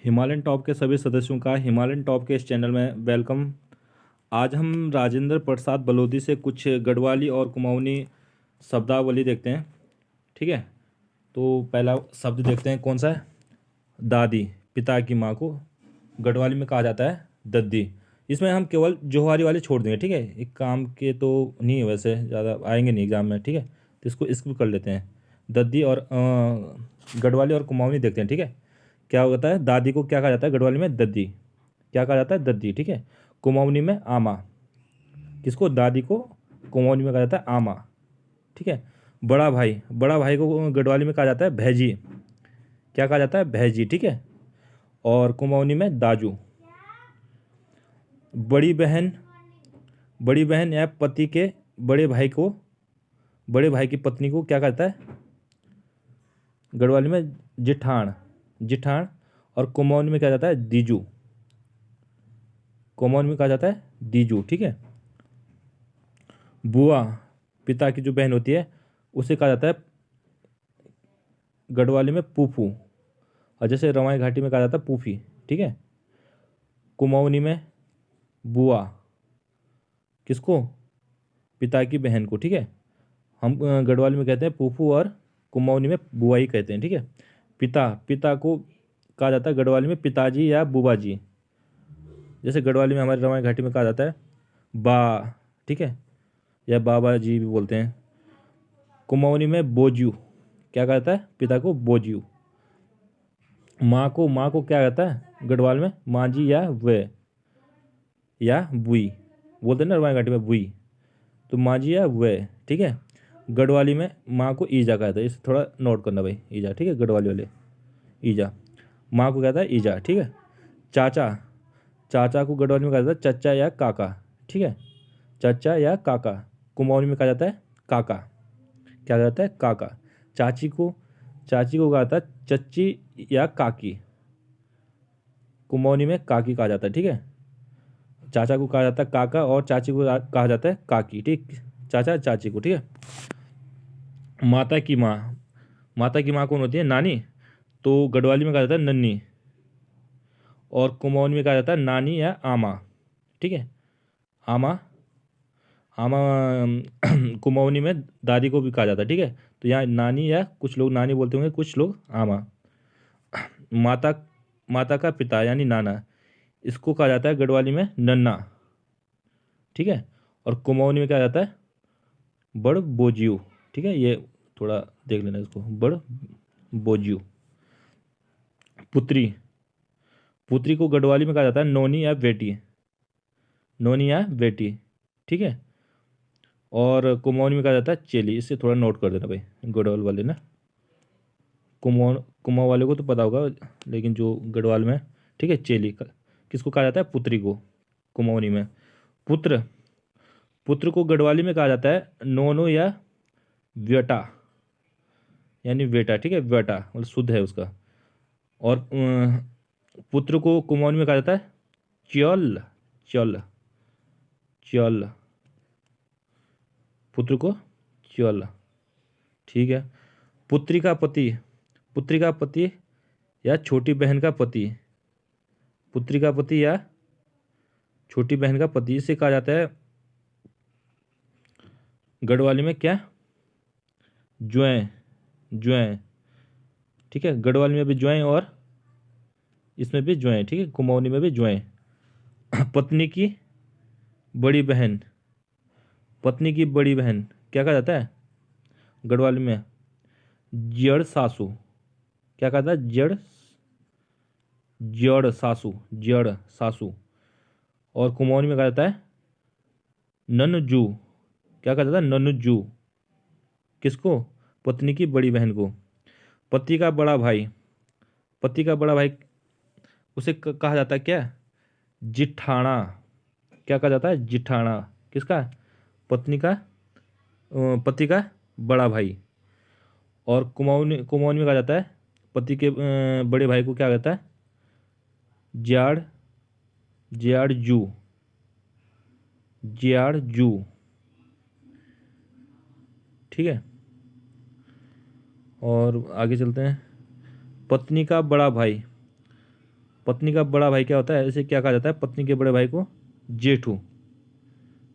Himalayan top के सभी सदस्यों का हिमालयन टॉप के इस चैनल में वेलकम। आज हम राजेंद्र प्रसाद बलोदी से कुछ गढ़वाली और कुमाऊनी शब्दावली देखते हैं। ठीक है, तो पहला शब्द देखते हैं कौन सा है। दादी, पिता की माँ को गढ़वाली में कहा जाता है दद्दी। इसमें हम केवल जोहारी वाले छोड़ देंगे। ठीक है, एक काम के तो नहीं है, वैसे ज़्यादा आएंगे नहीं एग्जाम में। ठीक है, तो इसको स्किप कर लेते हैं। दद्दी और गढ़वाली और कुमाऊनी देखते हैं। ठीक है, क्या होता है, दादी को क्या कहा जाता है गढ़वाली में? दद्दी। क्या कहा जाता है? दद्दी। ठीक है, कुमाऊनी में आमा। किसको? दादी को कुमाऊनी में कहा जाता है आमा। ठीक है, बड़ा भाई, बड़ा भाई को गढ़वाली में कहा जाता है भैजी। क्या कहा जाता है? भैजी। ठीक है, और कुमाऊनी में दाजू। बड़ी बहन, बड़ी बहन या पति के बड़े भाई को, बड़े भाई की पत्नी को क्या कहता है गढ़वाली में? जिठान। जिठान। और कुमाऊनी में क्या जाता है? दीजू। कुमाऊनी में कहा जाता है दीजू। ठीक है, बुआ, पिता की जो बहन होती है उसे कहा जाता है गढ़वाली में पूफू। और जैसे रवाई घाटी में कहा जाता है पूफी। ठीक है, कुमाऊनी में बुआ, किसको? पिता की बहन को। ठीक है, हम गढ़वाली में कहते हैं पूफू और कुमाऊनी में बुआई कहते हैं। ठीक है, पिता, पिता को कहा जाता है गढ़वाली में पिताजी या बुबा जी। जैसे गढ़वाली में हमारे रवाई घाटी में कहा जाता है बा। ठीक है, या बाबा जी भी बोलते हैं। कुमाऊनी में बोजू। क्या कहा जाता है? पिता को बोजू। माँ को क्या कहता है गढ़वाल में? माँ जी या वे, या बुई बोलते हैं ना रवाई घाटी में बुई, तो माँ जी या वे। ठीक है, गढ़वाली में माँ को ईजा कहता है। इसे थोड़ा नोट करना भाई, ईजा। ठीक है, गढ़वाली वाले ईजा, माँ को कहता है ईजा। ठीक है, चाचा, चाचा को गढ़वाली में कहा जाता है चचा या काका। ठीक है, चचा या काका। कुमाऊनी में कहा जाता है काका। क्या कहा जाता है? काका। चाची को, चाची को कहा जाता है चच्ची या काकी। कुमाऊनी में काकी कहा जाता है। ठीक है, चाचा को कहा जाता है काका और चाची को कहा जाता है काकी। ठीक, चाचा चाची को। ठीक है, माता की माँ, माता की माँ कौन होती है? नानी। तो गढ़वाली में कहा जाता है नन्नी और कुमाऊनी में कहा जाता है नानी या आमा। ठीक है, आमा, आमा कुमाऊनी में दादी को भी कहा जाता है। ठीक है, तो यहाँ नानी या कुछ लोग नानी बोलते होंगे, कुछ लोग आमा। माता, माता का पिता यानी नाना, इसको कहा जाता है गढ़वाली में नन्ना। ठीक है, और कुमाऊनी में क्या जाता है? बड़ बोजियो। ठीक है, ये थोड़ा देख लेना इसको, बड़ बोजियो। पुत्री, पुत्री को गढ़वाली में कहा जाता है नोनी या बेटी। नोनी या बेटी। ठीक है, और कुमाऊनी में कहा जाता है चेली। इससे थोड़ा नोट कर देना भाई, गढ़वाल वाले ना। कुमाऊं वाले को तो पता होगा, लेकिन जो गढ़वाल में, ठीक है, चेली किसको कहा जाता है? पुत्री को, कुमाऊनी में। पुत्र, पुत्र को गढ़वाली में कहा जाता है नोनो या बेटा, यानी बेटा। ठीक है, बेटा मतलब शुद्ध है उसका। और पुत्र को कुमाऊनी में कहा जाता है चल। चल, चल, पुत्र को चल। ठीक है, पुत्री का पति, पुत्री का पति या छोटी बहन का पति, पुत्री का पति या छोटी बहन का पति, इसे कहा जाता है गढ़वाली में क्या? ज्वें। ज्वें। ठीक है, गढ़वाली में भी ज्वें और इसमें भी ज्वें। ठीक है, कुमाऊनी में भी ज्वें। पत्नी की बड़ी बहन, पत्नी की बड़ी बहन क्या कहा जाता है गढ़वाली में? जड़ सासू। क्या कहा था? जड़, जड़ सासू, जड़ सासू। और कुमाऊनी में कहा जाता है ननजू। क्या कहा जाता है? ननजू। किसको? पत्नी की बड़ी बहन को। पति का बड़ा भाई, पति का बड़ा भाई उसे कहा जाता है क्या? जिठाना। क्या कहा जाता है? जिठाना। किसका? पत्नी का, पति का बड़ा भाई। और कुमाऊनी, कुमाऊनी में कहा जाता है पति के बड़े भाई को क्या कहता है? जियाड़, जियाड़ जू, जियाड़ जू। ठीक है, और आगे चलते हैं। पत्नी का बड़ा भाई, पत्नी का बड़ा भाई क्या होता है, इसे क्या कहा जाता है, पत्नी के बड़े भाई को जेठू।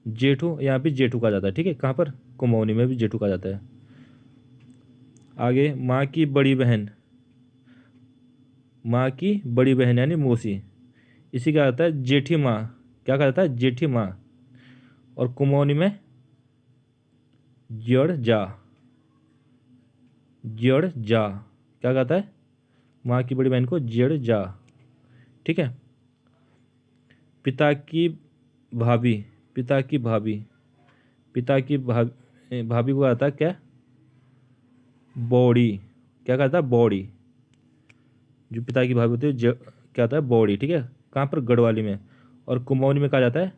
जेठू, यहाँ भी जेठू कहा जाता है, ठीक है। कहाँ पर, कुमाऊनी में भी जेठू कहा जाता है। आगे, माँ की बड़ी बहन, माँ की बड़ी बहन यानी मौसी, इसी क्या होता है, जेठी माँ। क्या कहा जाता है, जेठी माँ। और कुमाऊनी में जड़ जा, जड़ जा क्या कहता है, माँ की बड़ी बहन को जड़ जा, ठीक है। पिता की भाभी, पिता की भाभी, पिता की भाभी, भाभी को आता है क्या, बॉडी। क्या कहता है, बॉडी। जो पिता की भाभी होती है क्या होता है, बॉडी, ठीक है। कहाँ पर, गढ़वाली में। और कुमाऊनी में कहा जाता है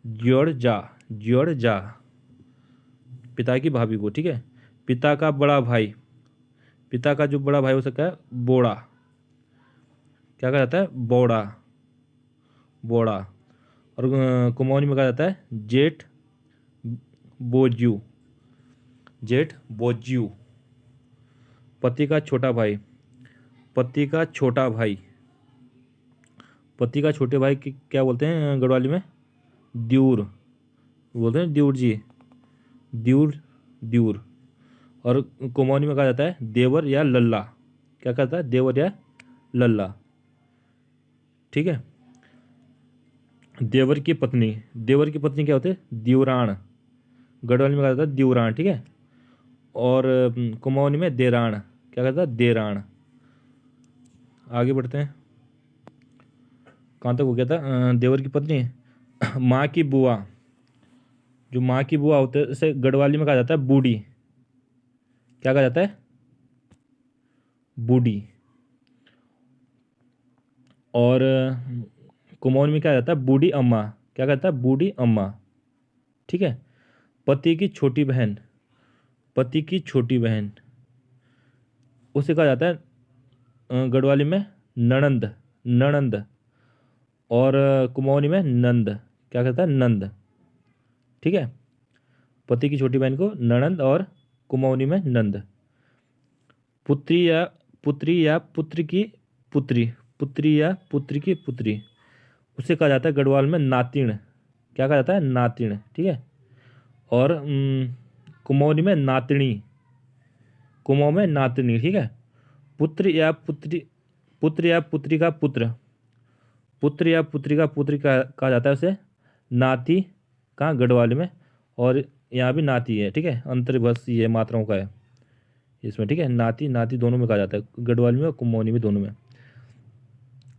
जड़ जा, जड़ जा, पिता की भाभी को, ठीक है। पिता का बड़ा भाई, पिता का जो बड़ा भाई हो सकता है, बोड़ा। क्या कहा जाता है, बोड़ा, बोड़ा। और कुमाऊनी में कहा जाता है जेठ बोज्यू, जेठ बोज्यू। पति का छोटा भाई, पति का छोटा भाई, पति का छोटे भाई की क्या बोलते हैं गढ़वाली में, द्यूर बोलते हैं, द्यूर जी, द्यूर, द्यूर। और कुमाऊनी में कहा जाता है देवर या लल्ला। क्या कहता है, देवर या लल्ला, ठीक है। देवर की पत्नी, देवर की पत्नी क्या होती है, द्यूरान। गढ़वाली में कहा जाता है द्यूरान, ठीक है। और कुमाऊनी में देरान। क्या कहता है, देरान। आगे बढ़ते हैं, कहाँ तक हो गया था, देवर की पत्नी। माँ की बुआ, जो माँ की बुआ होते हैं उसे गढ़वाली में कहा जाता है बूढ़ी। क्या कहा जाता है, बूढ़ी। और कुमाऊनी में क्या जाता है, बूढ़ी अम्मा। क्या कहता है, बूढ़ी अम्मा, ठीक है। पति की छोटी बहन, पति की छोटी बहन, उसे कहा जाता है गढ़वाली में नणंद, नणंद। और कुमाऊनी में नंद। क्या कहता है, नंद, ठीक है। पति की छोटी बहन को नणंद और कुमाऊनी में नंद। पुत्री या पुत्री या पुत्र की पुत्री, पुत्री या पुत्र की पुत्री, उसे कहा जाता है गढ़वाल में नातिन। क्या कहा जाता है, नातिन, ठीक है। और कुमाऊनी में नातिनी, कुमाऊं में नातिनी, ठीक है। पुत्र या पुत्री, पुत्र या पुत्री का पुत्र, पुत्र या पुत्री का पुत्री कहा जाता है उसे नाती। कहाँ, गढ़वाली में। और यहाँ भी नाती है, ठीक है। अंतर बस ये मात्राओं का है इसमें, ठीक है। नाती, नाती दोनों में कहा जाता है, गढ़वाली में और कुमाऊनी में, दोनों में।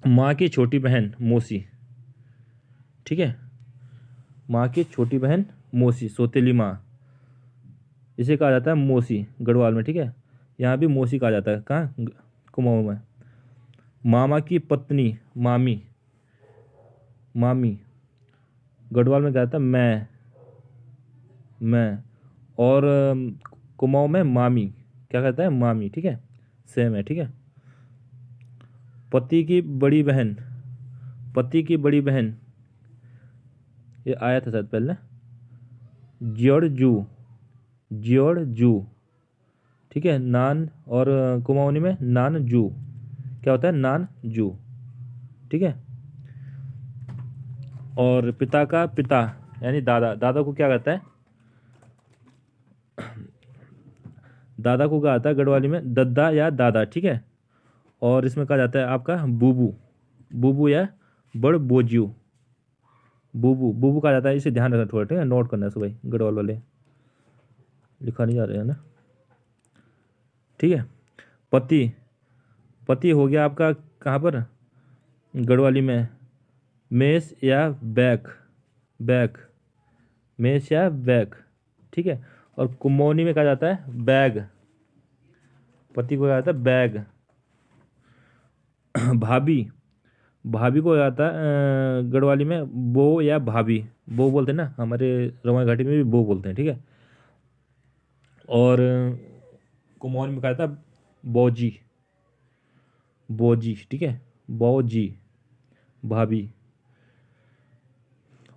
माँ की छोटी बहन मौसी, ठीक है। माँ की छोटी बहन मौसी, सौतेली माँ, इसे कहा जाता है मौसी गढ़वाल में, ठीक है। यहाँ भी मौसी कहा जाता है, कहाँ, कुमाऊं में। मामा की पत्नी मामी, मामी, गढ़वाल में कहा जाता है मैं। और कुमाऊं में मामी। क्या कहता है, मामी, ठीक है। सेम है, ठीक है। पति की बड़ी बहन, पति की बड़ी बहन, ये आया था शायद पहले, ज्योड़जू, ज्योड़जू, ठीक है। नान। और कुमाऊनी में नान जू। क्या होता है, नान जू, ठीक है। और पिता का पिता यानी दादा, दादा को क्या कहता है, दादा को कहा जाता है गढ़वाली में दद्दा या दादा, ठीक है। और इसमें कहा जाता है आपका बूबू, बूबू या बड़ बोजियो, बूबू, बूबू कहा जाता है। इसे ध्यान रखना थोड़ा, ठीक है, नोट करना है सुबह, गढ़वाल वाले लिखा नहीं जा रहे हैं ना, ठीक है। पति, पति हो गया आपका कहाँ पर, गढ़वाली में मेष या बैक, बैक, मेष या बैक, ठीक है। और कुमाऊनी में कहा जाता है बैग, पति को कहा जाता है बैग। भाभी, भाभी को कहा जाता है गढ़वाली में बो या भाभी, बो बोलते हैं ना, हमारे रवाई घाटी में भी बो बोलते हैं, ठीक है। और कुमाऊनी में कहा जाता है बौजी, बौजी, ठीक है, बौजी, भाभी।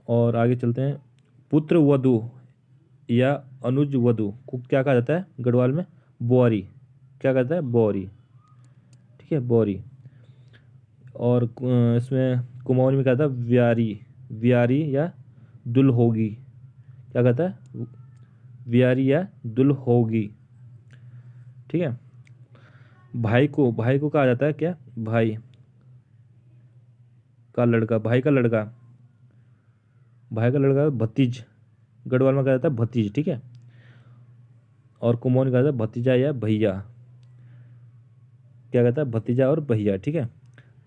और आगे चलते हैं, पुत्र वधु या अनुज वधु को क्या कहा जाता है गढ़वाल में, बोरी। क्या कहता है, बोरी, ठीक है, बोरी। और इसमें कुमाऊनी में क्या था, व्यारी, व्यारी या दुल होगी, क्या कहता है, व्यारी या दुल होगी। ठीक है। भाई को कहा जाता है क्या, भाई का लड़का, भाई का लड़का, भाई का लड़का भतीज, गढ़वाल में कहा जाता है भतीज। ठीक है। और कुमाऊनी कहा जाता है भतीजा या भैया, क्या कहता है, भतीजा और भैया। ठीक है।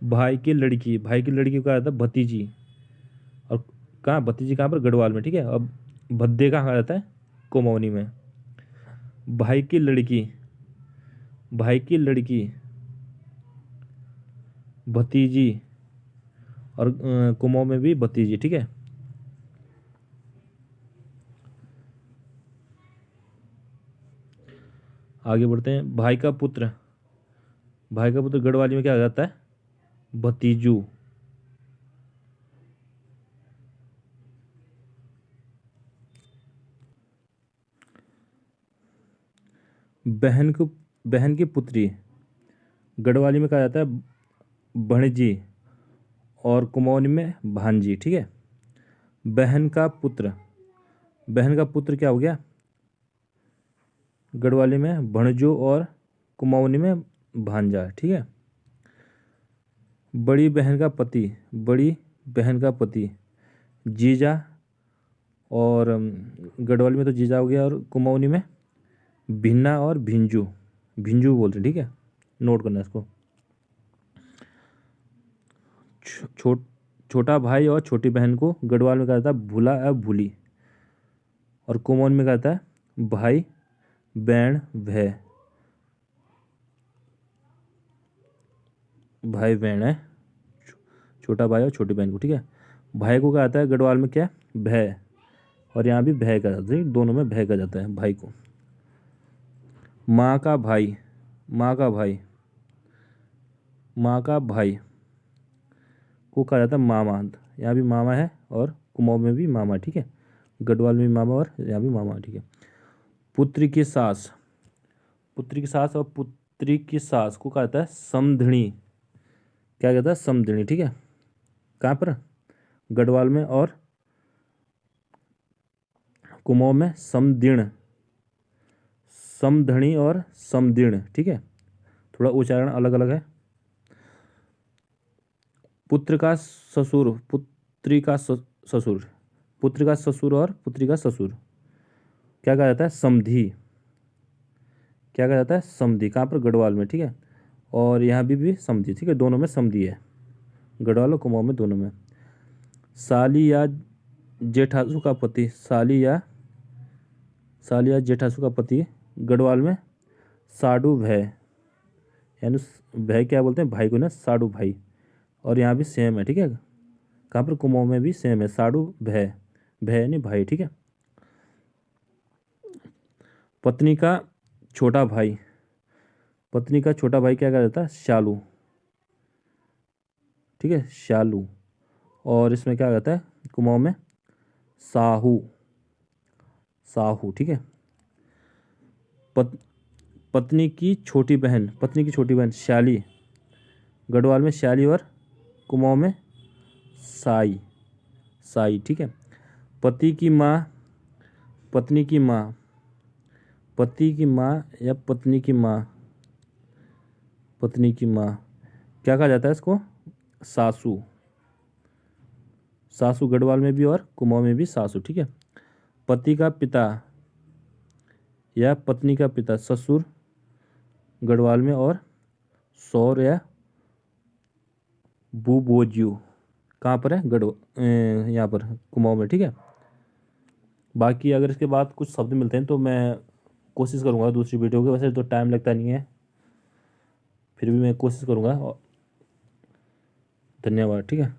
भाई की लड़की, भाई की लड़की को कहा जाता है भतीजी। और कहाँ भतीजी, कहाँ पर, गढ़वाल में। ठीक है। अब भद्दे कहाँ कहा जाता है, कुमाऊनी में। भाई की लड़की, भाई की लड़की भतीजी, और कुमाऊं में भी भतीजी। ठीक है। आगे बढ़ते हैं। भाई का पुत्र, भाई का पुत्र गढ़वाली में क्या आ जाता है, भतीजू। बहन को, बहन की पुत्री गढ़वाली में कहा जाता है भणजी, और कुमाऊनी में भांजी। ठीक है। बहन का पुत्र, बहन का पुत्र क्या हो गया, गढ़वाली में भणजो और कुमाऊनी में भांजा। ठीक है। बड़ी बहन का पति, बड़ी बहन का पति जीजा, और गढ़वाली में तो जीजा हो गया, और कुमाऊनी में भिन्ना और भिंजू, भिंजू बोलते हैं। ठीक है। नोट करना इसको। छोटा भाई और छोटी बहन को गढ़वाल में कहा जाता है भूला या भूली, और कुमाऊनी में कहा जाता है भाई बहन भै, भाई बहन है, छोटा भाई और छोटी बहन को। ठीक है। भाई को कहा जाता है गढ़वाल में क्या, भै, और यहाँ भी भै कहा जाता है, दोनों में भै कहा जाता है भाई को। माँ का भाई, माँ का भाई, माँ का भाई को कहा जाता है मामा, यहाँ भी मामा है और कुमाऊं में भी मामा। ठीक है। गढ़वाल में भी मामा और यहाँ भी मामा। ठीक है। पुत्री की सास, पुत्री की सास और पुत्री की सास को कहा जाता है समधिनी, क्या कहता है, समधिनी। ठीक है। कहाँ पर, गढ़वाल में और कुमाऊं में समधिण, समधनी और समधिण। ठीक है। थोड़ा उच्चारण अलग अलग है। पुत्र का ससुर, पुत्री का ससुर, पुत्र का ससुर और पुत्री का ससुर क्या कहा जाता है, समधी, क्या कहा जाता है, समधी। कहाँ पर, गढ़वाल में। ठीक है। और यहाँ भी समधी। ठीक है। दोनों में समधी है, गढ़वाल और कुमाऊं में दोनों में। साली या जेठासु का पति, साली या जेठासु का पति गढ़वाल में साडू भै, यानी भै क्या बोलते हैं, भाई को ना, साडू भाई। और यहाँ भी सेम है। ठीक है। कहाँ पर, कुमाऊं में भी सेम है, साडू भै, भै यानी भाई। ठीक है। पत्नी का छोटा भाई, पत्नी का छोटा भाई क्या कहा जाता है, शालू। ठीक है, शालू। और इसमें क्या कहता है, कुमाऊं में साहू, साहू। ठीक है। पत्नी की छोटी बहन, पत्नी की छोटी बहन शाली, गढ़वाल में शाली और कुमाऊं में साई, साई। ठीक है। पति की माँ, पत्नी की माँ, पति की माँ या पत्नी की माँ, पत्नी की माँ क्या कहा जाता है इसको, सासू, सासू गढ़वाल में भी और कुमाऊं में भी सासू। ठीक है। पति का पिता या पत्नी का पिता ससुर गढ़वाल में, और सौर या बुबोज्यू कहाँ पर है, यहाँ पर कुमाऊं में। ठीक है। बाकी अगर इसके बाद कुछ शब्द मिलते हैं तो मैं कोशिश करूँगा दूसरी वीडियो के, वैसे तो टाइम लगता नहीं है, फिर भी मैं कोशिश करूँगा। धन्यवाद। ठीक है।